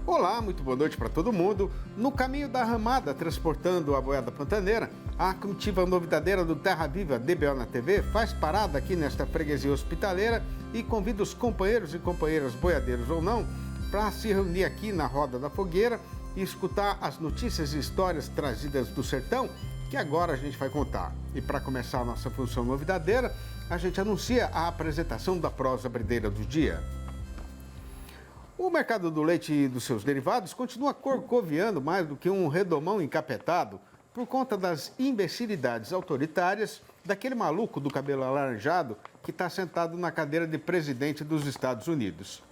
Olá, muito boa noite para todo mundo. No caminho da ramada, transportando a boiada pantaneira, a comitiva novidadeira do Terra Viva DBO na TV faz parada aqui nesta freguesia hospitaleira e convida os companheiros e companheiras boiadeiros ou não para se reunir aqui na roda da fogueira e escutar as notícias e histórias trazidas do sertão que agora a gente vai contar. E para começar a nossa função novidadeira, a gente anuncia a apresentação da prosa brideira do dia. O mercado do leite e dos seus derivados continua corcoviando mais do que um redomão encapetado por conta das imbecilidades autoritárias daquele maluco do cabelo alaranjado que está sentado na cadeira de presidente dos Estados Unidos.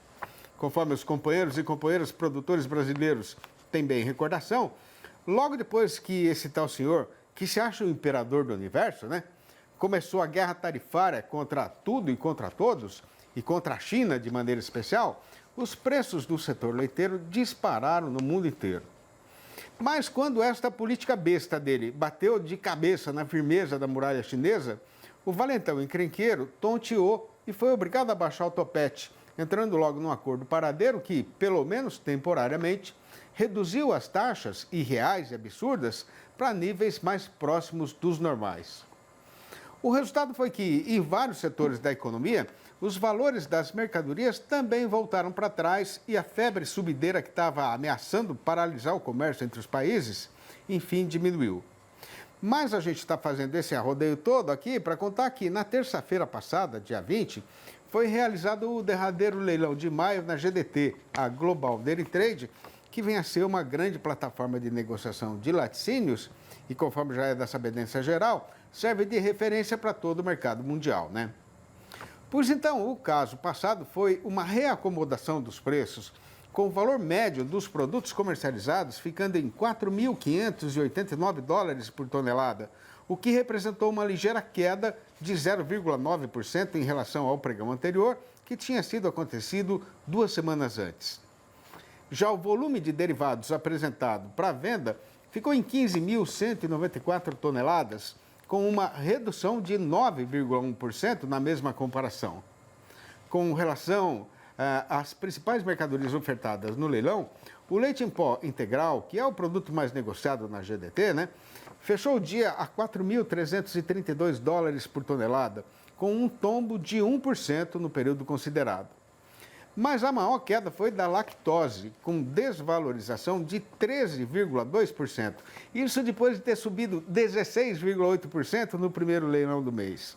Conforme os companheiros e companheiras produtores brasileiros têm bem recordação, logo depois que esse tal senhor, que se acha o imperador do universo, começou a guerra tarifária contra tudo e contra todos, e contra a China de maneira especial, os preços do setor leiteiro dispararam no mundo inteiro. Mas quando esta política besta dele bateu de cabeça na firmeza da muralha chinesa, o valentão encrenqueiro tonteou e foi obrigado a baixar o topete, entrando logo num acordo paradeiro que, pelo menos temporariamente, reduziu as taxas irreais e absurdas para níveis mais próximos dos normais. O resultado foi que, em vários setores da economia, os valores das mercadorias também voltaram para trás e a febre subideira que estava ameaçando paralisar o comércio entre os países, enfim, diminuiu. Mas a gente está fazendo esse arrodeio todo aqui para contar que na terça-feira passada, dia 20, foi realizado o derradeiro leilão de maio na GDT, a Global Dairy Trade, que vem a ser uma grande plataforma de negociação de laticínios e, conforme já é da sabedência geral, serve de referência para todo o mercado mundial, Pois então, o caso passado foi uma reacomodação dos preços, com o valor médio dos produtos comercializados ficando em 4.589 dólares por tonelada, o que representou uma ligeira queda de 0,9% em relação ao pregão anterior, que tinha sido acontecido 2 semanas antes. Já o volume de derivados apresentado para venda ficou em 15.194 toneladas, com uma redução de 9,1% na mesma comparação. Com relação às principais mercadorias ofertadas no leilão, o leite em pó integral, que é o produto mais negociado na GDT, fechou o dia a 4.332 dólares por tonelada, com um tombo de 1% no período considerado. Mas a maior queda foi da lactose, com desvalorização de 13,2%. Isso depois de ter subido 16,8% no primeiro leilão do mês.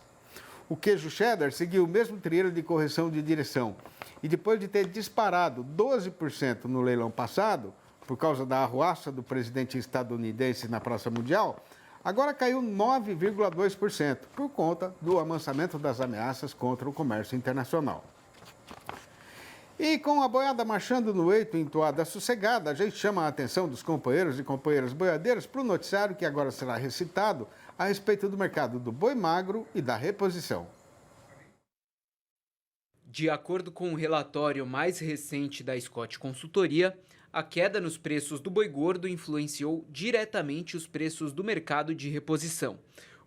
O queijo cheddar seguiu o mesmo trilho de correção de direção. E depois de ter disparado 12% no leilão passado, por causa da arruaça do presidente estadunidense na Praça Mundial, agora caiu 9,2% por conta do amansamento das ameaças contra o comércio internacional. E com a boiada marchando no eito em toada sossegada, a gente chama a atenção dos companheiros e companheiras boiadeiros para o noticiário que agora será recitado a respeito do mercado do boi magro e da reposição. De acordo com o relatório mais recente da Scott Consultoria, a queda nos preços do boi gordo influenciou diretamente os preços do mercado de reposição,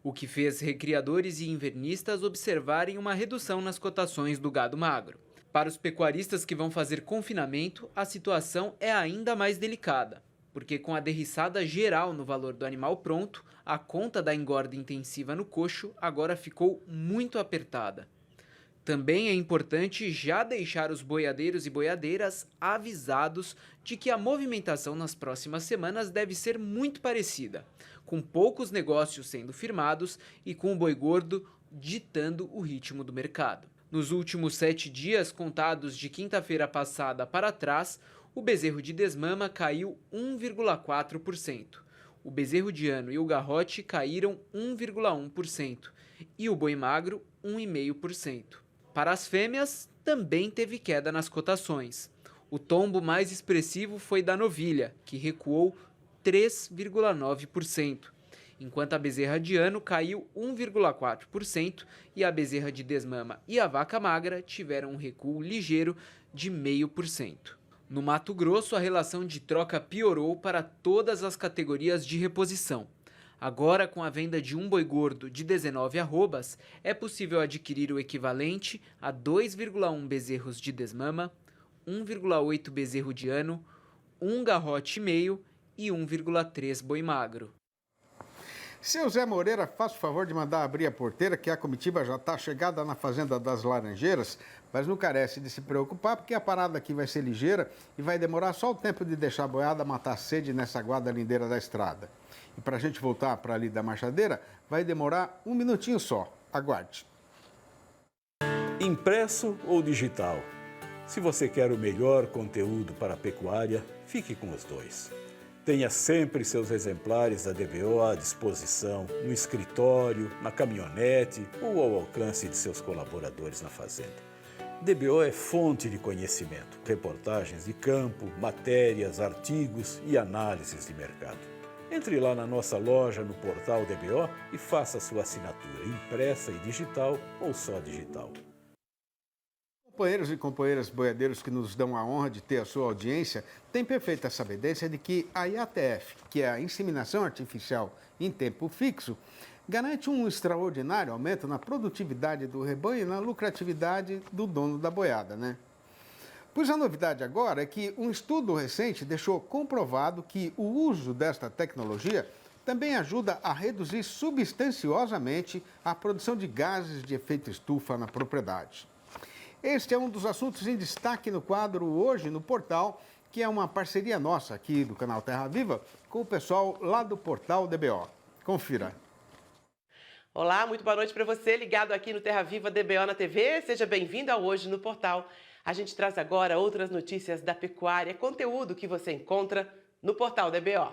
o que fez recriadores e invernistas observarem uma redução nas cotações do gado magro. Para os pecuaristas que vão fazer confinamento, a situação é ainda mais delicada, porque com a derriçada geral no valor do animal pronto, a conta da engorda intensiva no coxo agora ficou muito apertada. Também é importante já deixar os boiadeiros e boiadeiras avisados de que a movimentação nas próximas semanas deve ser muito parecida, com poucos negócios sendo firmados e com o boi gordo ditando o ritmo do mercado. Nos últimos 7 dias, contados de quinta-feira passada para trás, o bezerro de desmama caiu 1,4%. O bezerro de ano e o garrote caíram 1,1% e o boi magro 1,5%. Para as fêmeas, também teve queda nas cotações. O tombo mais expressivo foi da novilha, que recuou 3,9%. Enquanto a bezerra de ano caiu 1,4% e a bezerra de desmama e a vaca magra tiveram um recuo ligeiro de 0,5%. No Mato Grosso, a relação de troca piorou para todas as categorias de reposição. Agora, com a venda de um boi gordo de 19 arrobas, é possível adquirir o equivalente a 2,1 bezerros de desmama, 1,8 bezerro de ano, 1 garrote e meio e 1,3 boi magro. Seu Zé Moreira, faça o favor de mandar abrir a porteira, que a comitiva já está chegada na Fazenda das Laranjeiras, mas não carece de se preocupar, porque a parada aqui vai ser ligeira e vai demorar só o tempo de deixar a boiada matar a sede nessa guarda lindeira da estrada. E para a gente voltar para ali da Marchadeira, vai demorar um minutinho só. Aguarde. Impresso ou digital? Se você quer o melhor conteúdo para a pecuária, fique com os dois. Tenha sempre seus exemplares da DBO à disposição, no escritório, na caminhonete ou ao alcance de seus colaboradores na fazenda. DBO é fonte de conhecimento, reportagens de campo, matérias, artigos e análises de mercado. Entre lá na nossa loja no portal DBO e faça sua assinatura impressa e digital ou só digital. Companheiros e companheiras boiadeiros que nos dão a honra de ter a sua audiência, têm perfeita sabedência de que a IATF, que é a inseminação artificial em tempo fixo, garante um extraordinário aumento na produtividade do rebanho e na lucratividade do dono da boiada, né? Pois a novidade agora é que um estudo recente deixou comprovado que o uso desta tecnologia também ajuda a reduzir substanciosamente a produção de gases de efeito estufa na propriedade. Este é um dos assuntos em destaque no quadro Hoje no Portal, que é uma parceria nossa aqui do canal Terra Viva com o pessoal lá do portal DBO. Confira. Olá, muito boa noite para você, ligado aqui no Terra Viva DBO na TV. Seja bem-vindo ao Hoje no Portal. A gente traz agora outras notícias da pecuária, conteúdo que você encontra no portal DBO.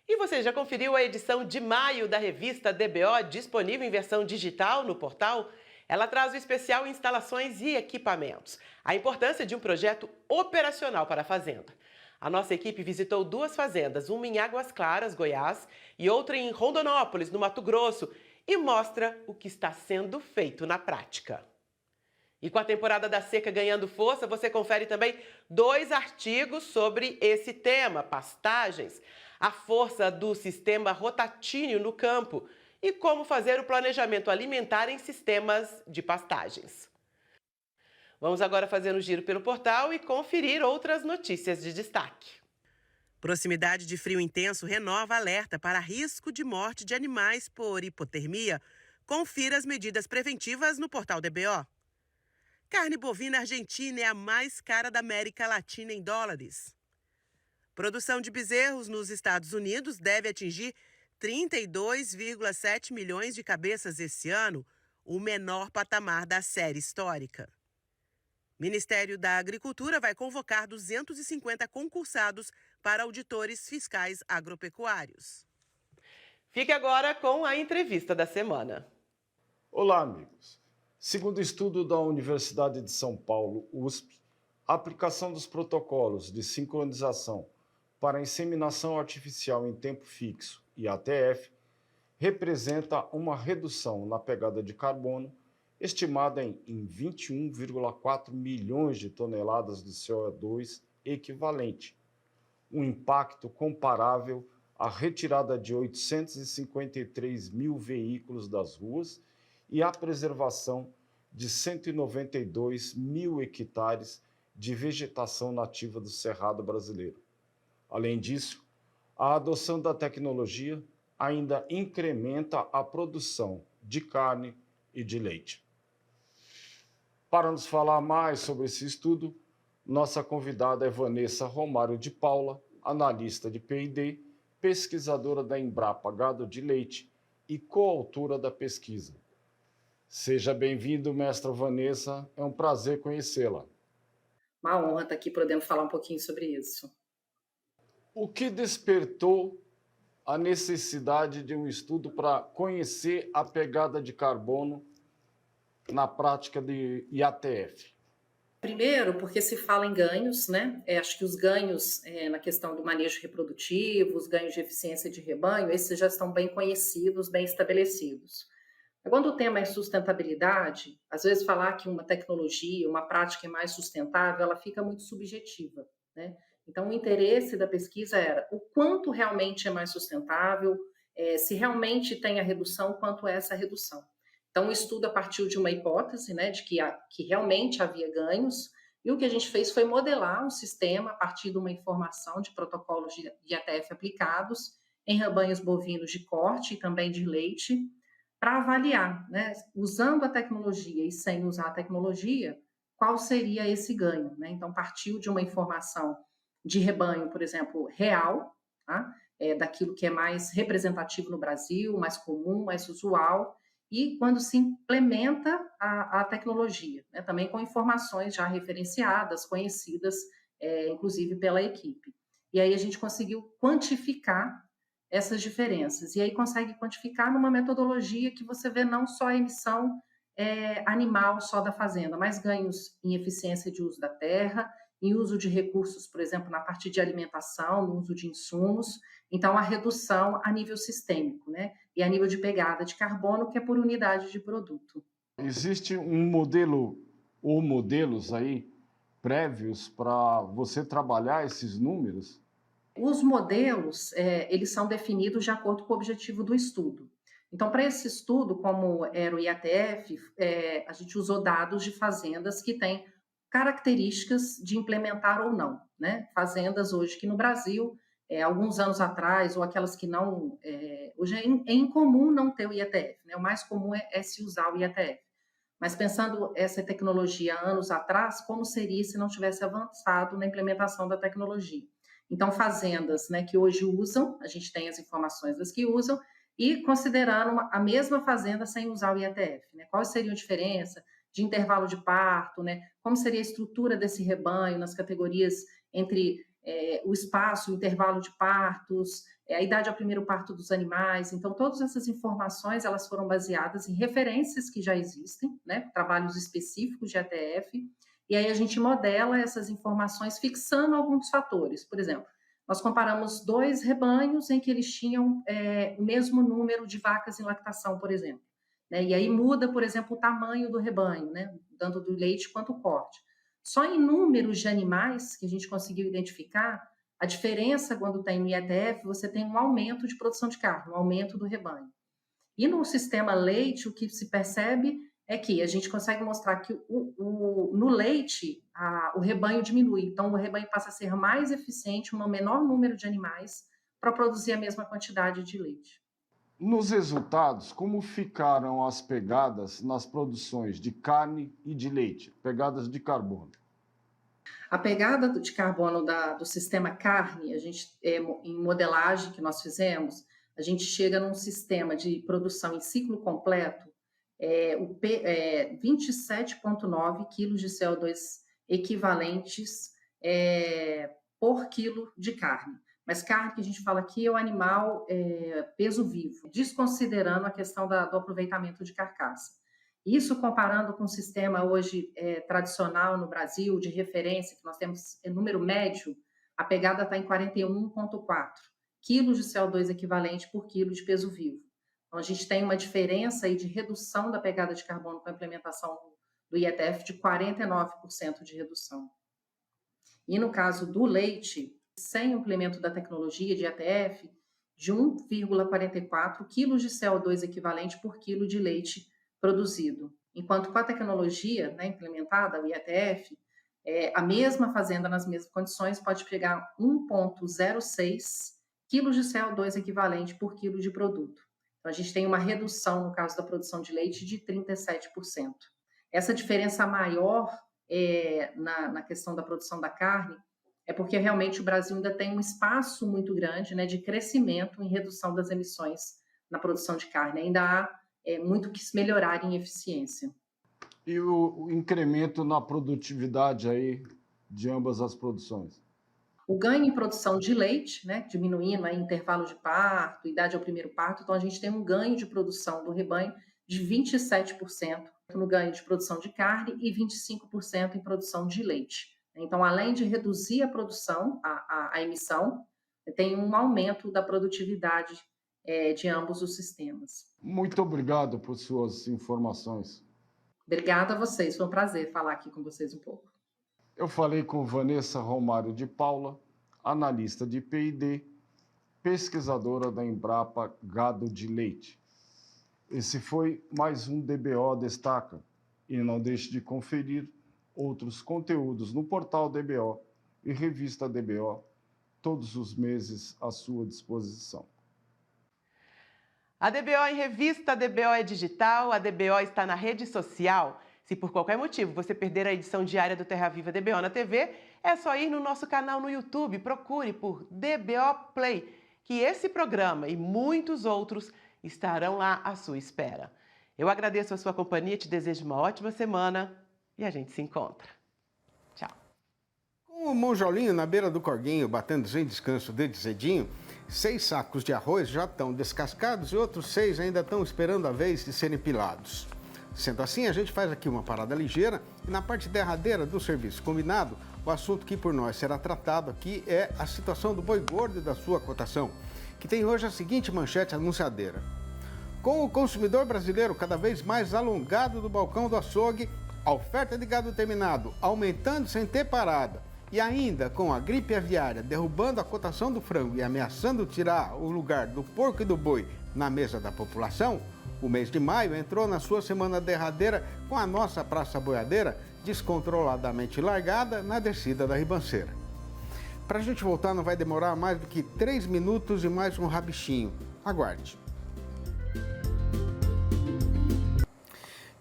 E você já conferiu a edição de maio da revista DBO, disponível em versão digital no portal? Ela traz o especial Instalações e Equipamentos, a importância de um projeto operacional para a fazenda. A nossa equipe visitou 2 fazendas, uma em Águas Claras, Goiás, e outra em Rondonópolis, no Mato Grosso, e mostra o que está sendo feito na prática. E com a temporada da seca ganhando força, você confere também 2 artigos sobre esse tema, pastagens, a força do sistema rotatício no campo e como fazer o planejamento alimentar em sistemas de pastagens. Vamos agora fazer um giro pelo portal e conferir outras notícias de destaque. Proximidade de frio intenso renova alerta para risco de morte de animais por hipotermia. Confira as medidas preventivas no portal DBO. Carne bovina argentina é a mais cara da América Latina em dólares. Produção de bezerros nos Estados Unidos deve atingir 32,7 milhões de cabeças esse ano, o menor patamar da série histórica. Ministério da Agricultura vai convocar 250 concursados para auditores fiscais agropecuários. Fique agora com a entrevista da semana. Olá, amigos. Segundo estudo da Universidade de São Paulo, USP, a aplicação dos protocolos de sincronização para a inseminação artificial em tempo fixo, IATF, representa uma redução na pegada de carbono estimada em 21,4 milhões de toneladas de CO2 equivalente, um impacto comparável à retirada de 853 mil veículos das ruas e à preservação de 192 mil hectares de vegetação nativa do Cerrado brasileiro. Além disso, a adoção da tecnologia ainda incrementa a produção de carne e de leite. Para nos falar mais sobre esse estudo, nossa convidada é Vanessa Romário de Paula, analista de P&D, pesquisadora da Embrapa Gado de Leite e coautora da pesquisa. Seja bem-vindo, mestra Vanessa, é um prazer conhecê-la. Uma honra estar aqui podendo falar um pouquinho sobre isso. O que despertou a necessidade de um estudo para conhecer a pegada de carbono na prática de IATF? Primeiro, porque se fala em ganhos, né? Acho que os ganhos na questão do manejo reprodutivo, os ganhos de eficiência de rebanho, esses já estão bem conhecidos, bem estabelecidos. Quando o tema é sustentabilidade, às vezes falar que uma tecnologia, uma prática é mais sustentável, ela fica muito subjetiva, né? Então, o interesse da pesquisa era o quanto realmente é mais sustentável, se realmente tem a redução, quanto é essa redução. Então, o estudo partiu de uma hipótese, né, de que realmente havia ganhos, e o que a gente fez foi modelar um sistema a partir de uma informação de protocolos de IATF aplicados em rebanhos bovinos de corte e também de leite, para avaliar, né, usando a tecnologia e sem usar a tecnologia, qual seria esse ganho, né? Então, partiu de uma informação de rebanho, por exemplo, real, tá? Daquilo que é mais representativo no Brasil, mais comum, mais usual, e quando se implementa a tecnologia, né? Também com informações já referenciadas, conhecidas, inclusive pela equipe. E aí a gente conseguiu quantificar essas diferenças, e aí consegue quantificar numa metodologia que você vê não só a emissão animal só da fazenda, mas ganhos em eficiência de uso da terra, em uso de recursos, por exemplo, na parte de alimentação, no uso de insumos, então a redução a nível sistêmico, né? E a nível de pegada de carbono, que é por unidade de produto. Existe um modelo ou modelos aí prévios para você trabalhar esses números? Os modelos, eles são definidos de acordo com o objetivo do estudo. Então, para esse estudo, como era o IATF, a gente usou dados de fazendas que têm características de implementar ou não, né? Fazendas hoje que no Brasil, alguns anos atrás, ou aquelas que não... hoje é incomum não ter o IATF, né? O mais comum é se usar o IATF. Mas pensando essa tecnologia anos atrás, como seria se não tivesse avançado na implementação da tecnologia? Então, fazendas, né, que hoje usam, a gente tem as informações das que usam, e considerando a mesma fazenda sem usar o IATF, né? Qual seria a diferença de intervalo de parto, né? Como seria a estrutura desse rebanho nas categorias entre o espaço, o intervalo de partos, a idade ao primeiro parto dos animais. Então, todas essas informações, elas foram baseadas em referências que já existem, né? Trabalhos específicos de IATF, e aí a gente modela essas informações fixando alguns fatores. Por exemplo, nós comparamos 2 rebanhos em que eles tinham o mesmo número de vacas em lactação, por exemplo, né? E aí muda, por exemplo, o tamanho do rebanho, né? Tanto do leite quanto o corte. Só em números de animais que a gente conseguiu identificar, a diferença quando tem no IATF, você tem um aumento de produção de carne, um aumento do rebanho. E no sistema leite, o que se percebe é que a gente consegue mostrar que no leite o rebanho diminui. Então, o rebanho passa a ser mais eficiente, um menor número de animais, para produzir a mesma quantidade de leite. Nos resultados, como ficaram as pegadas nas produções de carne e de leite, pegadas de carbono? A pegada de carbono do sistema carne, a gente, em modelagem que nós fizemos, a gente chega num sistema de produção em ciclo completo, 27,9 quilos de CO2 equivalentes por quilo de carne. Mas carne que a gente fala aqui é o animal peso vivo, desconsiderando a questão do aproveitamento de carcaça. Isso comparando com o sistema hoje tradicional no Brasil, de referência, que nós temos número médio, a pegada está em 41,4 quilos de CO2 equivalente por quilo de peso vivo. Então, a gente tem uma diferença aí de redução da pegada de carbono com a implementação do IATF de 49% de redução. E no caso do leite, sem o implemento da tecnologia de IATF, de 1,44 quilos de CO2 equivalente por quilo de leite produzido. Enquanto com a tecnologia, né, implementada, o IATF, a mesma fazenda nas mesmas condições pode pegar 1,06 quilos de CO2 equivalente por quilo de produto. Então, a gente tem uma redução, no caso da produção de leite, de 37%. Essa diferença maior na questão da produção da carne é porque realmente o Brasil ainda tem um espaço muito grande, né, de crescimento em redução das emissões na produção de carne. Ainda há muito que se melhorar em eficiência. E o incremento na produtividade aí de ambas as produções? O ganho em produção de leite, né, diminuindo aí intervalo de parto, idade ao primeiro parto, então a gente tem um ganho de produção do rebanho de 27% no ganho de produção de carne e 25% em produção de leite. Então, além de reduzir a produção, a emissão, tem um aumento da produtividade de ambos os sistemas. Muito obrigado por suas informações. Obrigada a vocês, foi um prazer falar aqui com vocês um pouco. Eu falei com Vanessa Romário de Paula, analista de P&D, pesquisadora da Embrapa Gado de Leite. Esse foi mais um DBO Destaca. E não deixe de conferir outros conteúdos no portal DBO e revista DBO, todos os meses à sua disposição. A DBO em revista, a DBO é digital, a DBO está na rede social. Se por qualquer motivo você perder a edição diária do Terra Viva DBO na TV, é só ir no nosso canal no YouTube, procure por DBO Play, que esse programa e muitos outros estarão lá à sua espera. Eu agradeço a sua companhia, te desejo uma ótima semana e a gente se encontra. Tchau. Com o monjolinho na beira do corguinho, batendo sem descanso desde cedinho, 6 sacos de arroz já estão descascados e outros 6 ainda estão esperando a vez de serem pilados. Sendo assim, a gente faz aqui uma parada ligeira e na parte derradeira do serviço combinado, o assunto que por nós será tratado aqui é a situação do boi gordo e da sua cotação, que tem hoje a seguinte manchete anunciadeira. Com o consumidor brasileiro cada vez mais alongado do balcão do açougue, a oferta de gado terminado aumentando sem ter parada e ainda com a gripe aviária derrubando a cotação do frango e ameaçando tirar o lugar do porco e do boi na mesa da população, o mês de maio entrou na sua semana derradeira com a nossa praça boiadeira descontroladamente largada na descida da ribanceira. Para a gente voltar não vai demorar mais do que 3 minutos e mais um rabichinho. Aguarde.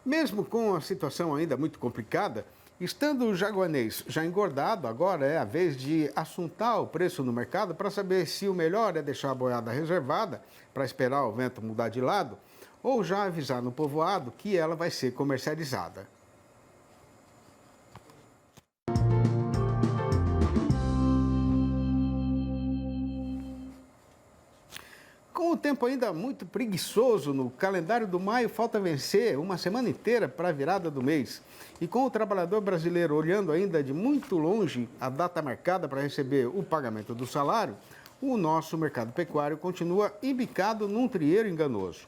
Mesmo com a situação ainda muito complicada, estando o jaguanês já engordado, agora é a vez de assuntar o preço no mercado para saber se o melhor é deixar a boiada reservada para esperar o vento mudar de lado ou já avisar no povoado que ela vai ser comercializada. Com o tempo ainda muito preguiçoso no calendário do maio, falta vencer uma semana inteira para a virada do mês. E com o trabalhador brasileiro olhando ainda de muito longe a data marcada para receber o pagamento do salário, o nosso mercado pecuário continua embicado num trieiro enganoso.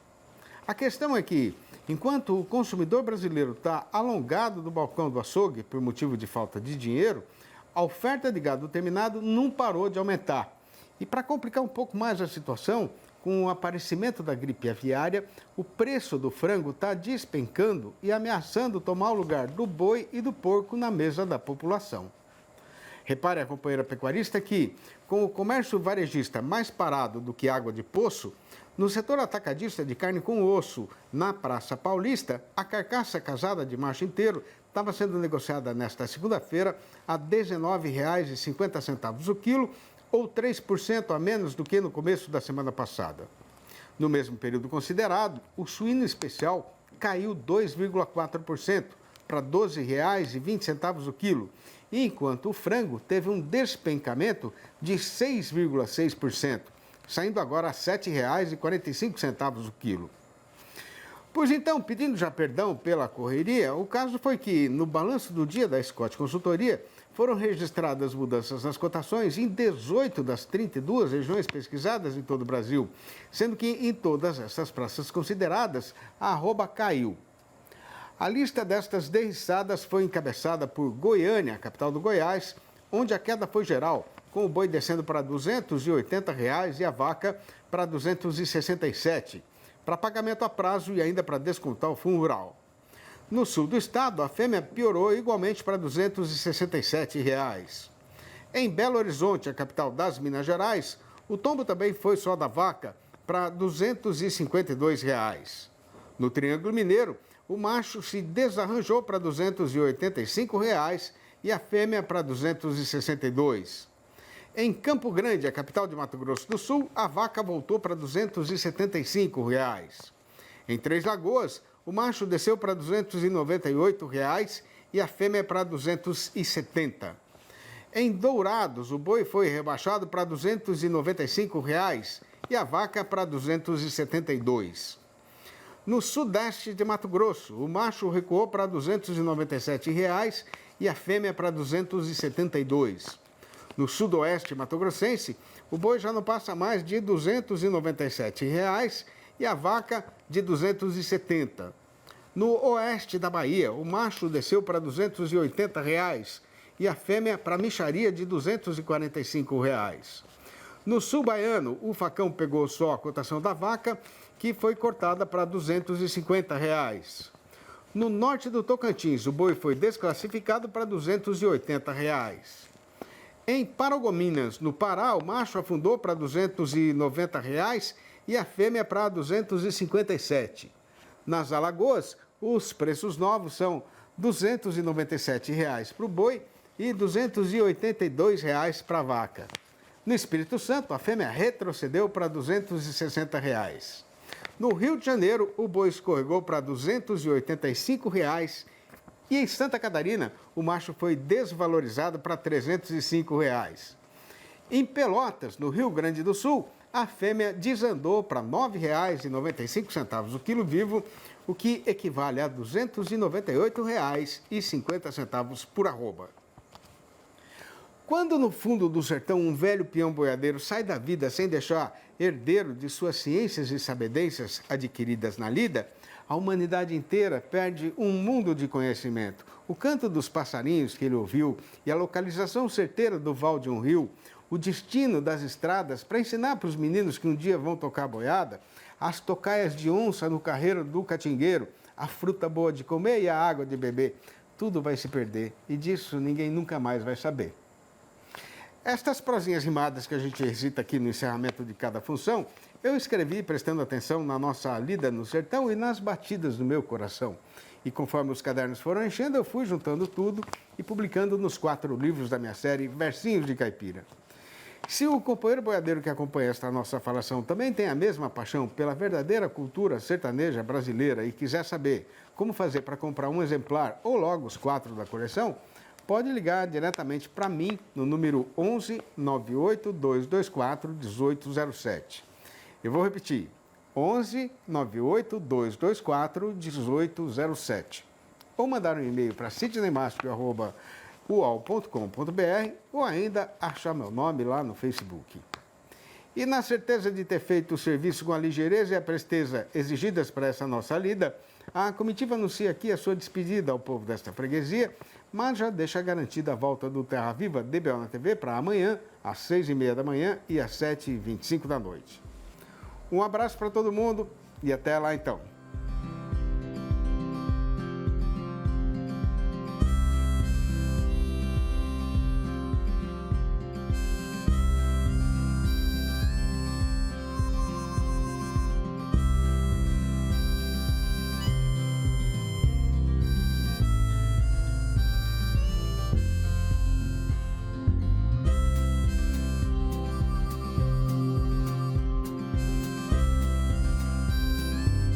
A questão é que, enquanto o consumidor brasileiro está alongado do balcão do açougue por motivo de falta de dinheiro, a oferta de gado terminado não parou de aumentar. E para complicar um pouco mais a situação, com o aparecimento da gripe aviária, o preço do frango está despencando e ameaçando tomar o lugar do boi e do porco na mesa da população. Repare a companheira pecuarista que, com o comércio varejista mais parado do que água de poço, no setor atacadista de carne com osso, na Praça Paulista, a carcaça casada de macho inteiro estava sendo negociada nesta segunda-feira a R$ 19,50 o quilo, ou 3% a menos do que no começo da semana passada. No mesmo período considerado, o suíno especial caiu 2,4% para R$ 12,20 o quilo, enquanto o frango teve um despencamento de 6,6%, saindo agora a R$ 7,45 o quilo. Pois então, pedindo já perdão pela correria, o caso foi que, no balanço do dia da Scott Consultoria, foram registradas mudanças nas cotações em 18 das 32 regiões pesquisadas em todo o Brasil, sendo que em todas essas praças consideradas, a arroba caiu. A lista destas derriçadas foi encabeçada por Goiânia, a capital do Goiás, onde a queda foi geral, com o boi descendo para R$ 280 e a vaca para R$ 267, para pagamento a prazo e ainda para descontar o fundo rural. No sul do estado, a fêmea piorou igualmente para R$ 267. Em Belo Horizonte, a capital das Minas Gerais, o tombo também foi só da vaca para R$ 252. No Triângulo Mineiro, o macho se desarranjou para R$ 285 e a fêmea para R$ 262. Em Campo Grande, a capital de Mato Grosso do Sul, a vaca voltou para R$ 275. Em Três Lagoas, o macho desceu para R$ 298 e a fêmea para R$ 270. Em Dourados, o boi foi rebaixado para R$ 295 e a vaca para R$ 272. No sudeste de Mato Grosso, o macho recuou para R$ 297 e a fêmea para R$ 272. No sudoeste mato-grossense, o boi já não passa mais de R$ 297 e a vaca de R$ 270. No oeste da Bahia, o macho desceu para R$ 280 e a fêmea para mixaria de R$ 245. No sul baiano, o facão pegou só a cotação da vaca que foi cortada para R$ 250. No norte do Tocantins, o boi foi desclassificado para R$ 280. Em Paragominas, no Pará, o macho afundou para R$ 290 e a fêmea para R$ 257. Nas Alagoas, os preços novos são R$ 297 para o boi e R$ 282 para a vaca. No Espírito Santo, a fêmea retrocedeu para R$ 260. No Rio de Janeiro, o boi escorregou para R$ 285 e em Santa Catarina, o macho foi desvalorizado para R$ 305. Em Pelotas, no Rio Grande do Sul, a fêmea desandou para R$ 9,95 o quilo vivo, o que equivale a R$ 298,50 por arroba. Quando no fundo do sertão um velho peão boiadeiro sai da vida sem deixar herdeiro de suas ciências e sabedências adquiridas na lida, a humanidade inteira perde um mundo de conhecimento. O canto dos passarinhos que ele ouviu e a localização certeira do val de um rio, o destino das estradas para ensinar para os meninos que um dia vão tocar boiada, as tocaias de onça no carreiro do catingueiro, a fruta boa de comer e a água de beber, tudo vai se perder e disso ninguém nunca mais vai saber. Estas prosinhas rimadas que a gente recita aqui no encerramento de cada função, eu escrevi prestando atenção na nossa lida no sertão e nas batidas do meu coração. E conforme os cadernos foram enchendo, eu fui juntando tudo e publicando nos 4 livros da minha série Versinhos de Caipira. Se o companheiro boiadeiro que acompanha esta nossa falação também tem a mesma paixão pela verdadeira cultura sertaneja brasileira e quiser saber como fazer para comprar um exemplar ou logo os 4 da coleção, pode ligar diretamente para mim no número 11 98 224 1807. Eu vou repetir, 11 98 224 1807. Ou mandar um e-mail para sidneymastro@uol.com.br ou ainda achar meu nome lá no Facebook. E na certeza de ter feito o serviço com a ligeireza e a presteza exigidas para essa nossa lida, a comitiva anuncia aqui a sua despedida ao povo desta freguesia, mas já deixa garantida a volta do Terra Viva DBO na TV para amanhã, às 6h30 da manhã e às 7h25 da noite. Um abraço para todo mundo e até lá então.